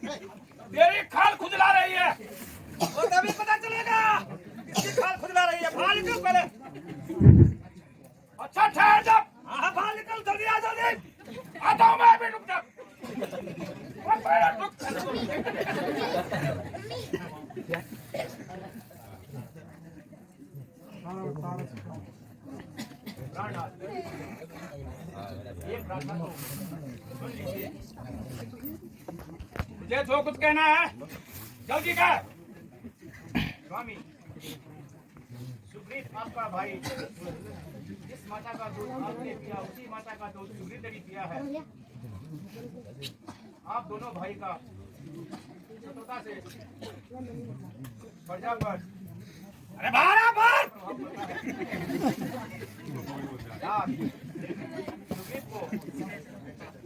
तेरी खाल खुजला रही है। और तभी पता चलेगा किसकी खाल खुजला रही है। बाहर निकल पहले। अच्छा ठहर जा। हाँ बाहर निकल, जल्दी आ, जल्दी आता हूँ मैं अभी, रुक जा। मुझे जो कुछ कहना है जल्दी कह। स्वामी, सुग्रीव आपका भाई, जिस माता का दूध आपने पिया उसी माता का दूध सुग्रीव ने भी पिया है। आप दोनों भाई का शत्रुता से प्रजा पर, अरे बारह बार सुग्रीव को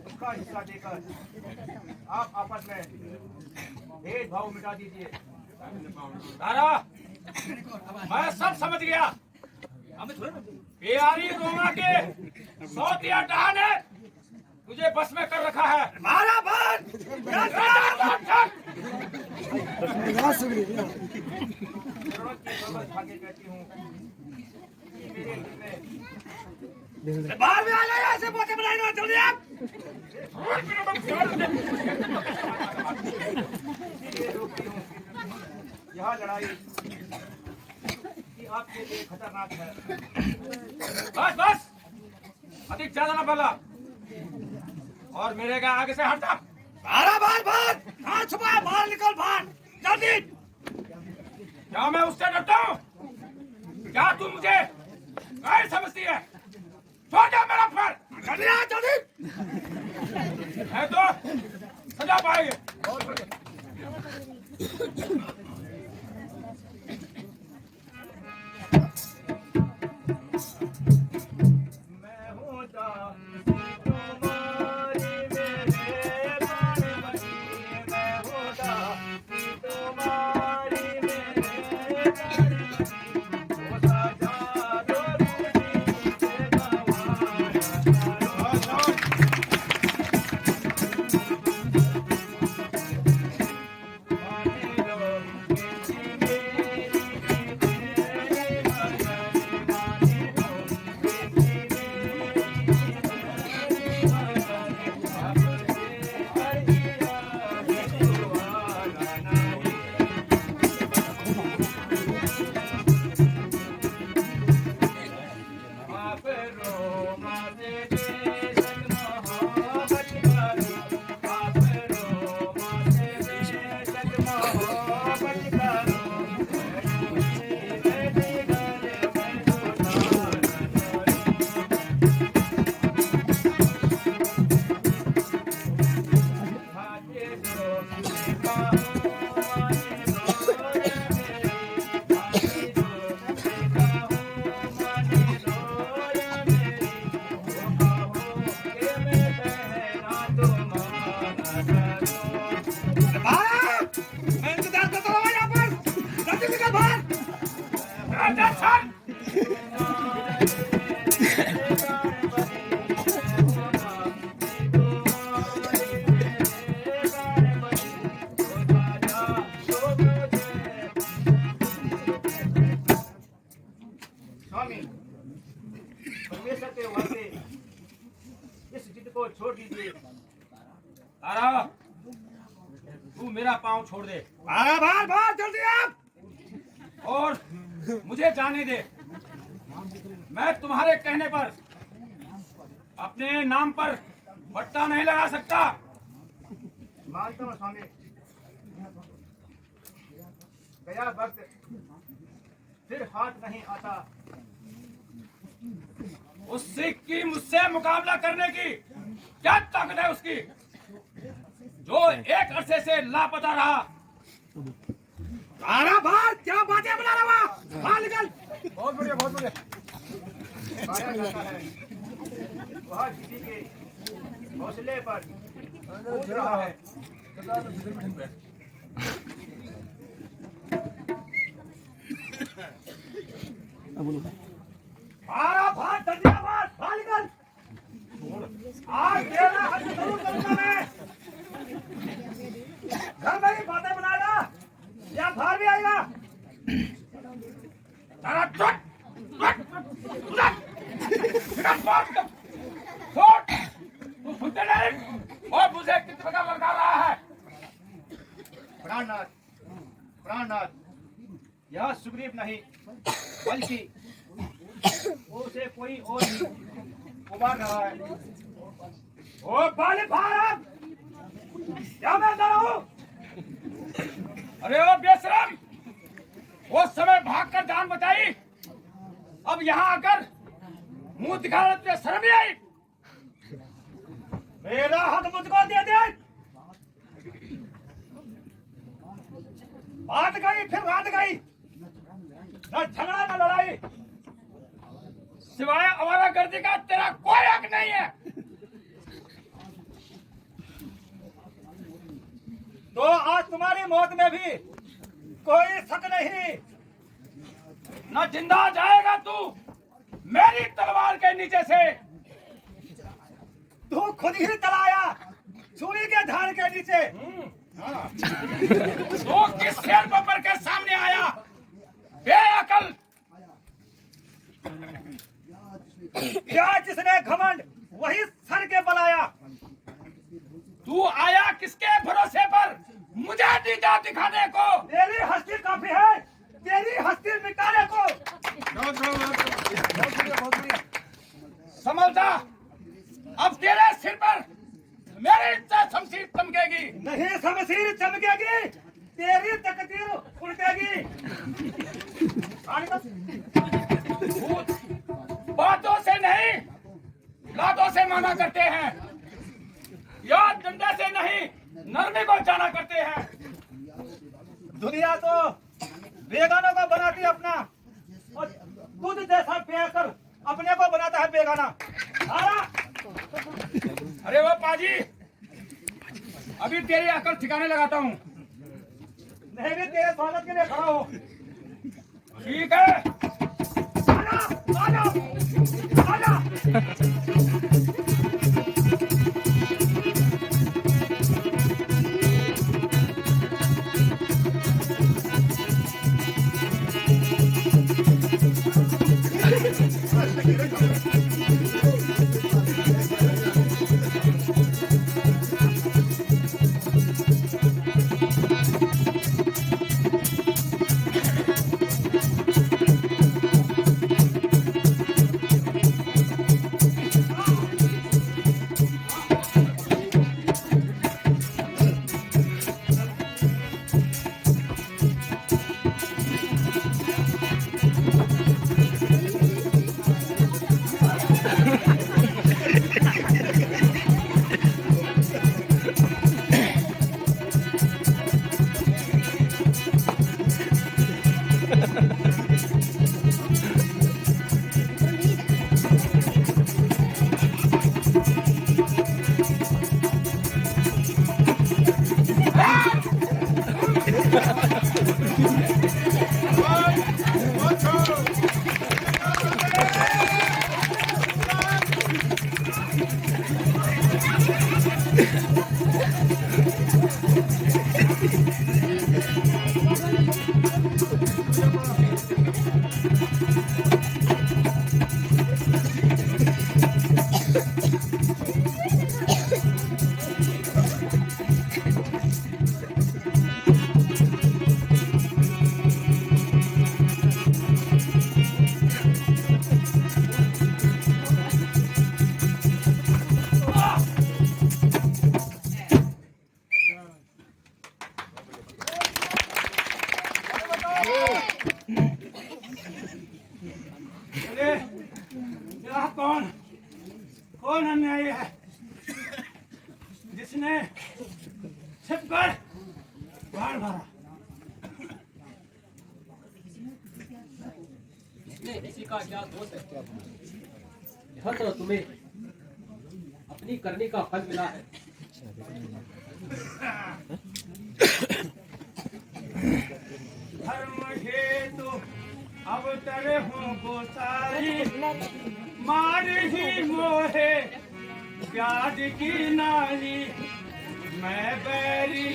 उसका हिस्सा देकर आप आपस में भेदभाव मिटा दीजिए। तारा, मैं सब समझ गया। प्यारी रोमा के सौतिया डहा ने तुझे बस में कर रखा है। मारा बात कहती हूँ बाहर में आ गया, ऐसे पोते बनाए जल्दी आप। यह लड़ाई आपके लिए खतरनाक है। बस बस, अधिक ज्यादा ना बोला और मेरे का आगे से हट जा। बाहर बाहर बाहर, कहाँ छुपा है? बाहर निकल, बाहर जल्दी। क्या मैं उससे डरता हूँ? क्या तू मुझे गैर समझती है? छोड़ जा मेरा पैर, जल्दी आ, जल्दी। है तो सजा पाएंगे। स्वामी, परमेश्वर के वास्ते इस जिद को छोड़ दीजिए। तारा, तू मेरा पांव छोड़ दे। बार बार बार जल्दी आप, और मुझे जाने दे। मैं तुम्हारे कहने पर अपने नाम पर पट्टा नहीं लगा सकता। मानता हूँ स्वामी, गया वक्त फिर हाथ नहीं आता। उससे की मुझसे मुकाबला करने की क्या ताकत है उसकी, जो एक अरसे से लापता रहा। अरे बाहर क्या बातें बना रहा है? बाहर निकल। बहुत बढ़िया, बहुत बढ़िया। वह किसी के हौसले पर कूद रहा है। बाहर निकल। आज तेरा हद जरूर करूंगा मैं। घर में ही बातें बनाएगा या बाहर भी आएगा? तारा चुप तू सुनते नहीं और मुझे किस प्रकार लगा रहा है? प्राणनाथ, प्राणनाथ, यह सुग्रीव नहीं बल्कि उसे कोई और उबार रहा है। ओ बाली भारत, क्या मैं अंदर हूँ? अरे ओ बेशरम, वो समय भागकर जान बचाई, अब यहाँ आकर मुंह दिखाने तुझे शर्म नहीं आई? मेरा हाथ मुझको दे दे। बात गई फिर बात गई, न झगड़ा न लड़ाई, सिवाय आवारागर्दी का तेरा कोई हक नहीं है। तो आज तुम्हारी मौत में भी कोई शक नहीं, न जिंदा जाएगा तू मेरी तलवार के नीचे से। तू खुद ही तलाया छुरी के धार के नीचे। तो किस शेर पर के सामने आया बेअकल? क्या जिसने घमंड वही सर के बलाया। तू आया किसके भरोसे पर मुझे दीदा दिखाने को? तेरी हस्ती काफी है तेरी हस्ती मिटाने को। समझ जा, अब तेरे सिर पर मेरी शमशीर चमकेगी। नहीं शमशीर चमकेगी, तेरी तकदीर उल्टेगी। बातों से नहीं लातों से माना करते हैं, या डंडे से नहीं नरमी को जाना करते हैं। दुनिया तो बेगानों को बनाती अपना और दूध जैसा पियाकर अपने को बनाता है बेगाना। अरे वो पाजी, अभी तेरी अकल ठिकाने लगाता हूँ। नहीं भी तेरे स्वागत के लिए खड़ा हो। ठीक है, आजा, आजा, आजा। कौन अन्यायी है जिसने छिपकर बाढ़ भरा? किसी का क्या दोष है? यह तो तुम्हें अपनी करने का फल मिला है। धर्म हेतु अवतरे हूँ गोसाई, मार ही मोहे प्याज की नाली, मैं बैरी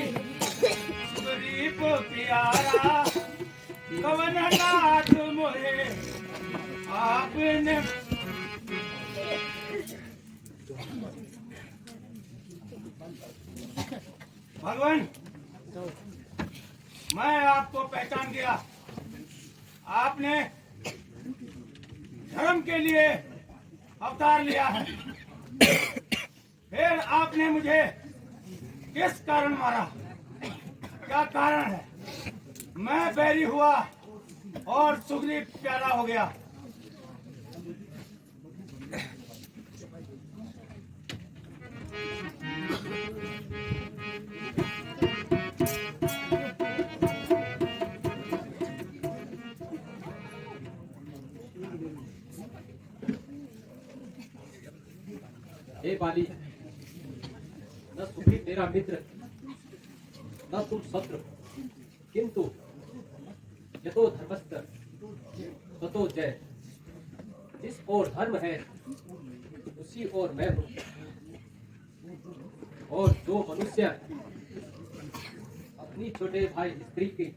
यारा कवन नाथ मोहे आपने भगवान मैं आपको पहचान गया। आपने धर्म के लिए अवतार लिया है। फिर आपने मुझे किस कारण मारा? क्या कारण है? मैं बैरी हुआ और सुग्रीव प्यारा हो गया। हे बाली, न सुग्रीव तेरा मित्र, न तुम शत्रु, किंतु यतो धर्मस्थ ततो जय। जिस ओर धर्म है उसी ओर मैं हूँ। और जो मनुष्य अपनी छोटे भाई स्त्री की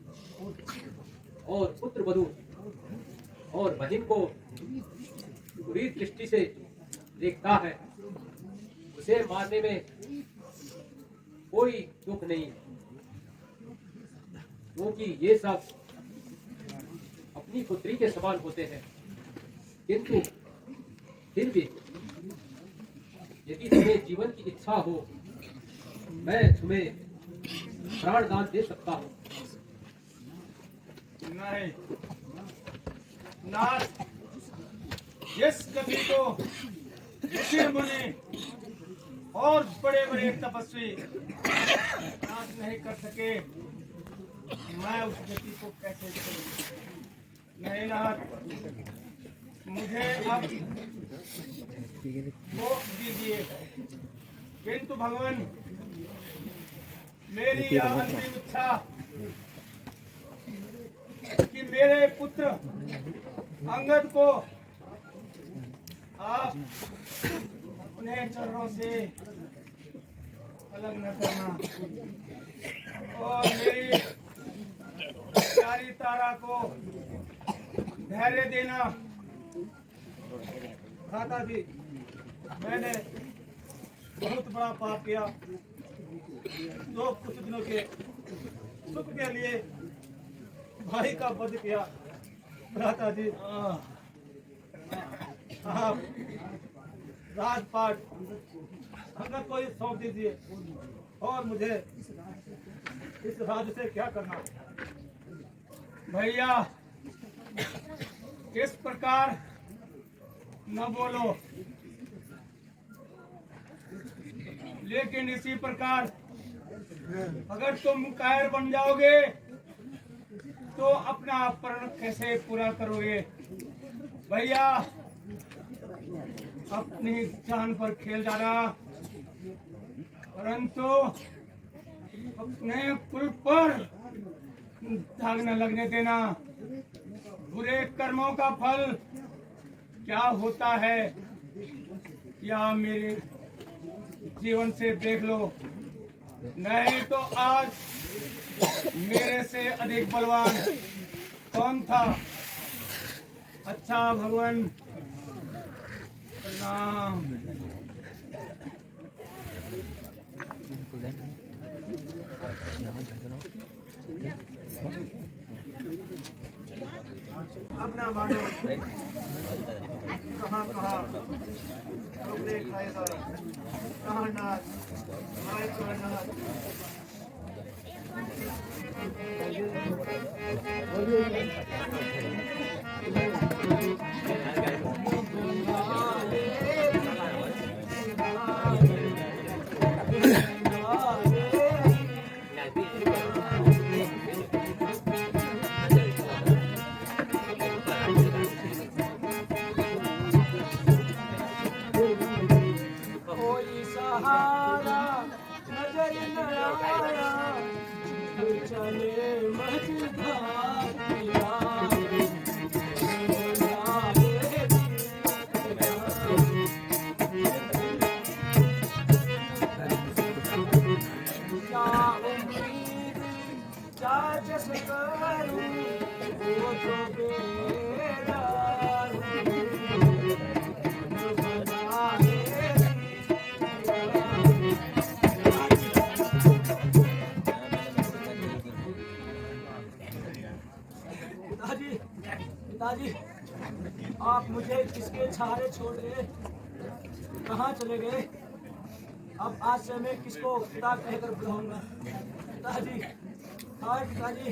और पुत्र वधू और बहन को बुरी दृष्टि से देखता है, उसे मारने में कोई दुख नहीं, क्योंकि ये सब अपनी पुत्री के समान होते हैं। किंतु फिर भी यदि तुम्हें जीवन की इच्छा हो, मैं तुम्हें प्राण दान दे सकता हूँ। नहीं नाथ, जिस गति को ऋषि मुनि और बड़े बड़े तपस्वी नाश नहीं कर सके, मैं उस गति को कैसे करूं? नहीं नाथ, मुझे अब मोक्ष दीजिए। किंतु भगवान, मेरी यह अंतिम इच्छा कि मेरे पुत्र अंगद को आप अपने चरणों से अलग न करना और मेरी प्यारी तारा को धैर्य देना। भ्राता जी, मैंने बहुत बड़ा पाप किया। जो कुछ दिनों के सुख के लिए भाई का वध किया। भ्राता जी, आप राजपाट अंगद को ही सौंप दीजिए और मुझे इस राज्य से क्या करना। भैया, इस प्रकार न बोलो, लेकिन इसी प्रकार अगर तुम कायर बन जाओगे तो अपना प्रण कैसे पूरा करोगे? भैया, अपनी जान पर खेल जाना, परंतु अपने कुल पर दाग न लगने देना। बुरे कर्मों का फल क्या होता है, या मेरे जीवन से देख लो। नहीं तो आज मेरे से अधिक बलवान कौन था? अच्छा भगवान, प्रणाम। अपना मानो कहाँ कहाँ खाएगा, कहाँ नाथ कोई सहारा नजर न आया, चले मझधार किया। चाच से करूं वो तो बेदार पिताजी पिताजी आप मुझे किसके सहारे छोड़ गए कहाँ चले गए अब आज से मैं किसको पिता कहकर बुलाऊंगा पिताजी हाय पिताजी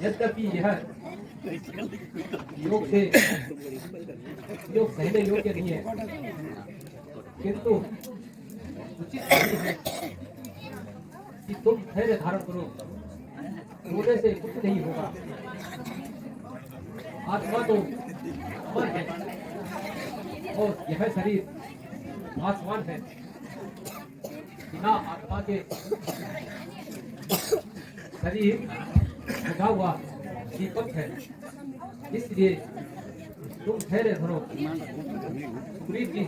यद्यपि यह योग सहने योग्य नहीं है, किंतु उचित है कि तुम धैर्य धारण करो। रोने से कुछ नहीं होगा। आत्मा तो अमर है और यह शरीर आसमान है। बिना आत्मा के शरीर बुझा हुआ दीपक है। इसलिए तुम धैर्य धरो। सुग्रीव जी,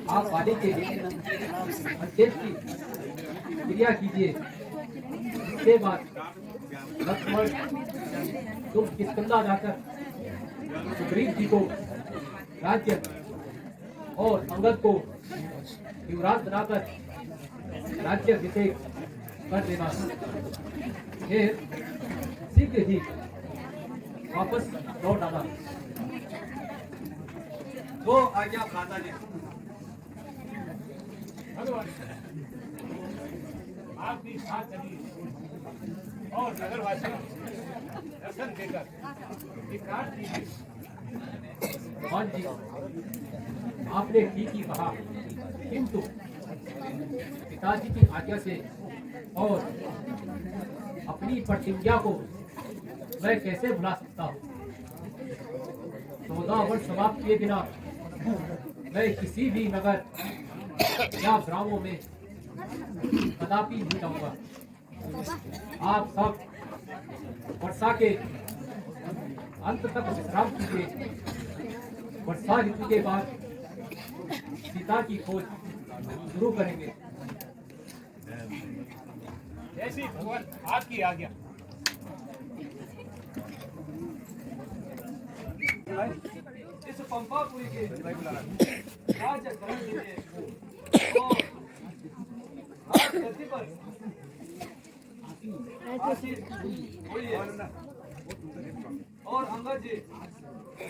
आप वाणी के अंत्येष्टि क्रिया कीजिए। इसके बाद लक्ष्मण तुम किष्किंधा जाकर सुग्रीव जी को राज्य और अंगद को युवराज बनाकर राज्य अभिषेक कर देना। फिर शीघ्र ही वापस लौट आना। दो आज्ञा माता जी। भगवान आपकी साथ चलिए और नगरवासियों दर्शन देकर विकास कीजिए। भगवान जी, आपने ठीक ही कहा, किंतु पिताजी की आज्ञा से और अपनी प्रतिज्ञा को मैं कैसे भुला सकता हूँ। 14 वर्ष समाप्त किए बिना मैं किसी भी नगर या ग्रामों में कदापि नहीं जाऊंगा। आप सब वर्षा के अंत तक विश्राम कीजिए। वर्षा ऋतु के बाद सीता की खोज शुरू करेंगे। जैसी भगवान आपकी आज्ञा। इस पंपापुरी के राज्य करण के लिए और आज धरती पर आशीष होइए। और अंगद जी,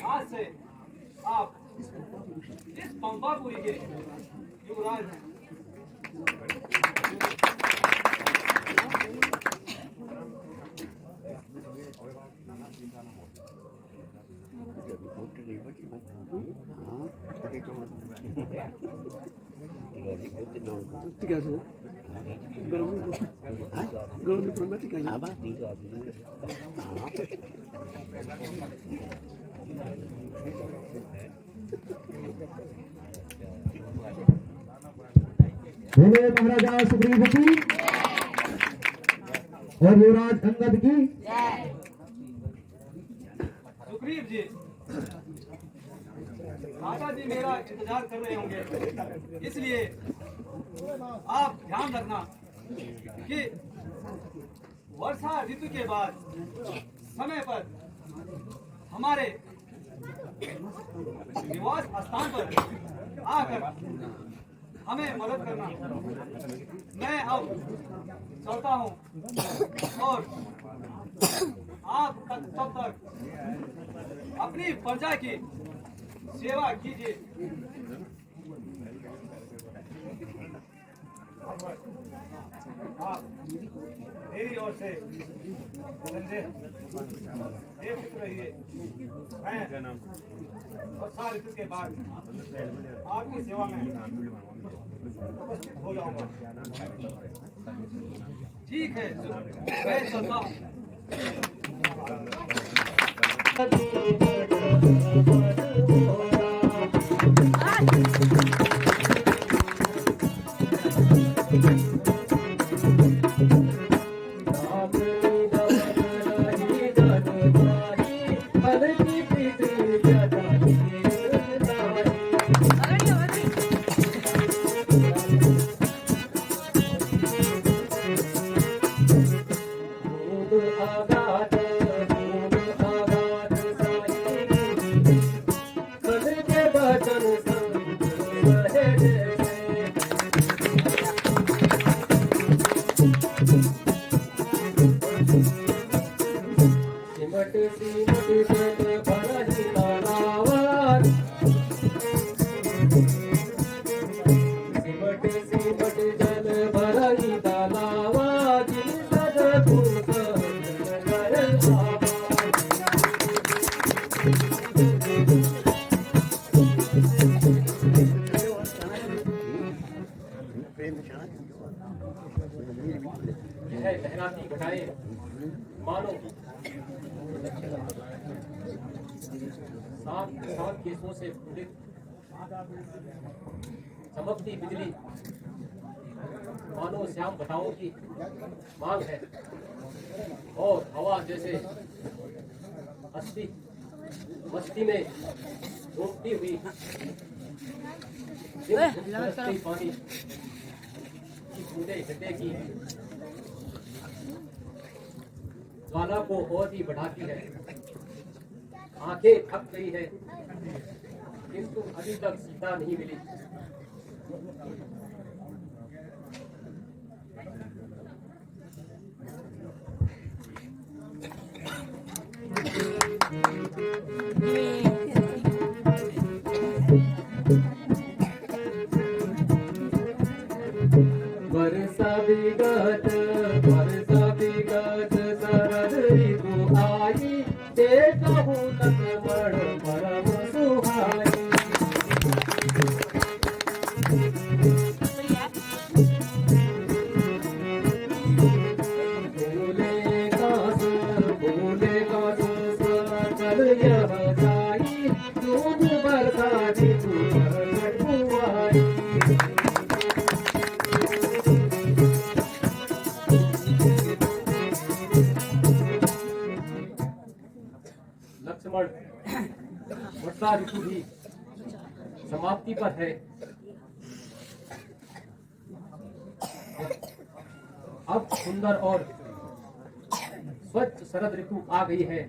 आज से आप इस पंपापुरी के युवराज हैं। बोले महाराजा सुग्रीव की और युवराज अंगद की। सुग्रीव जी, राजा जी मेरा इंतजार कर रहे होंगे, इसलिए आप ध्यान रखना कि वर्षा ऋतु के बाद समय पर हमारे निवास स्थान पर आकर हमें मदद करना। मैं अब चलता हूँ और आप तब तक अपनी प्रजा की सेवा कीजिए। आप मेरी ओर से संजय देख रहिए। मैं वर्षा ऋतु के बाद आपकी सेवा में उपस्थित हो जाऊंगा। ठीक है, मैं चलता हूँ। राम धूम आगात साई मन के बचन संग रहे जैसे। सिमट सिमट जल भरहि तालावान सिमट सिमट जल भरहि तालावा जिन सद फूक कर आवा। यह लहराती घटाएं मानो सात सात केसों से फूलित चमकती बिजली मानो श्याम घटाओं की मांग है और हवा जैसे मस्ती में डूबती हुई पानी की बूंदे हृदय की ज्वाला को और ही बढ़ाती है। आंखें थक गई है किंतु अभी तक सीता नहीं मिली। वर्षा विगत शरद ऋतु आई ते कहूँ लक्ष्मण परम सुहाई। भूले का सकल यह जाई दूध वर्षा ऋतु प्रकट हुआई। लक्ष्मण वर्षा ऋतु भी समाप्ति पर है। अब सुंदर और स्वच्छ शरद ऋतु आ गई है।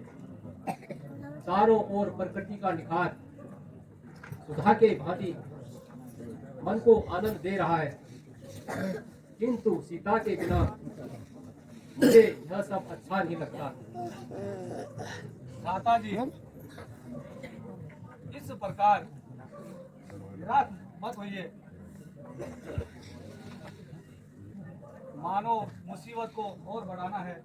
चारों ओर प्रकृति का निखार सुधा के भांति मन को आनंद दे रहा है किंतु सीता के बिना मुझे यह सब अच्छा नहीं लगता। माता जी इस प्रकार निराश मत होइए। मानो मुसीबत को और बढ़ाना है।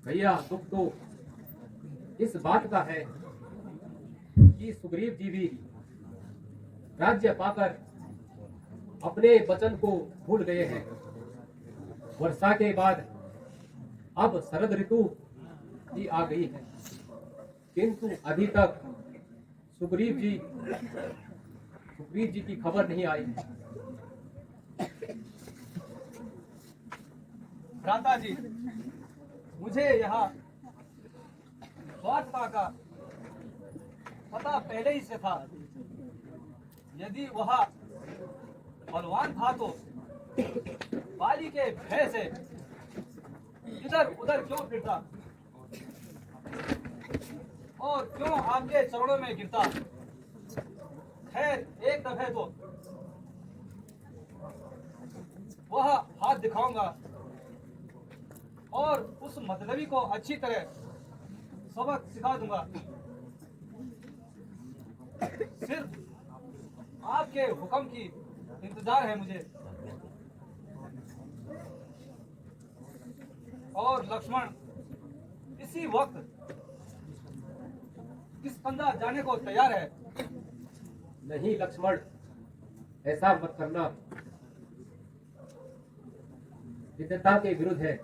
भैया दुख तो इस बात का है कि सुग्रीव जी भी राज्य पाकर अपने वचन को भूल गए हैं। वर्षा के बाद अब शरद ऋतु भी आ गई है किंतु अभी तक सुग्रीव जी की खबर नहीं आई। भ्राता जी मुझे यहाँ स्वार्थता का पता पहले ही से था। यदि वह बलवान था तो बाली के भय से इधर उधर क्यों फिरता और क्यों आपके चरणों में गिरता। खैर एक दफे तो वह हाथ दिखाऊंगा और उस मतलबी को अच्छी तरह सबक सिखा दूंगा। सिर्फ आपके हुक्म की इंतजार है मुझे। और लक्ष्मण इसी वक्त किस कंधा जाने को तैयार है। नहीं लक्ष्मण ऐसा मत करना, विद्वता के विरुद्ध है।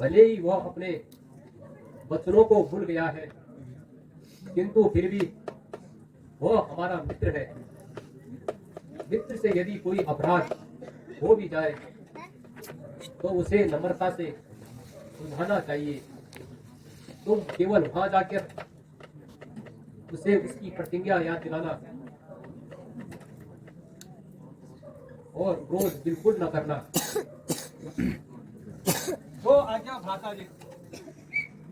भले ही वह अपने वचनों को भूल गया है किंतु फिर भी वह हमारा मित्र है। मित्र से यदि कोई अपराध हो भी जाए तो उसे नम्रता से सुलझाना चाहिए। तुम केवल वहां जाकर उसे उसकी प्रतिज्ञा याद दिलाना और क्रोध बिल्कुल न करना। वो आज्ञा भ्राता जी।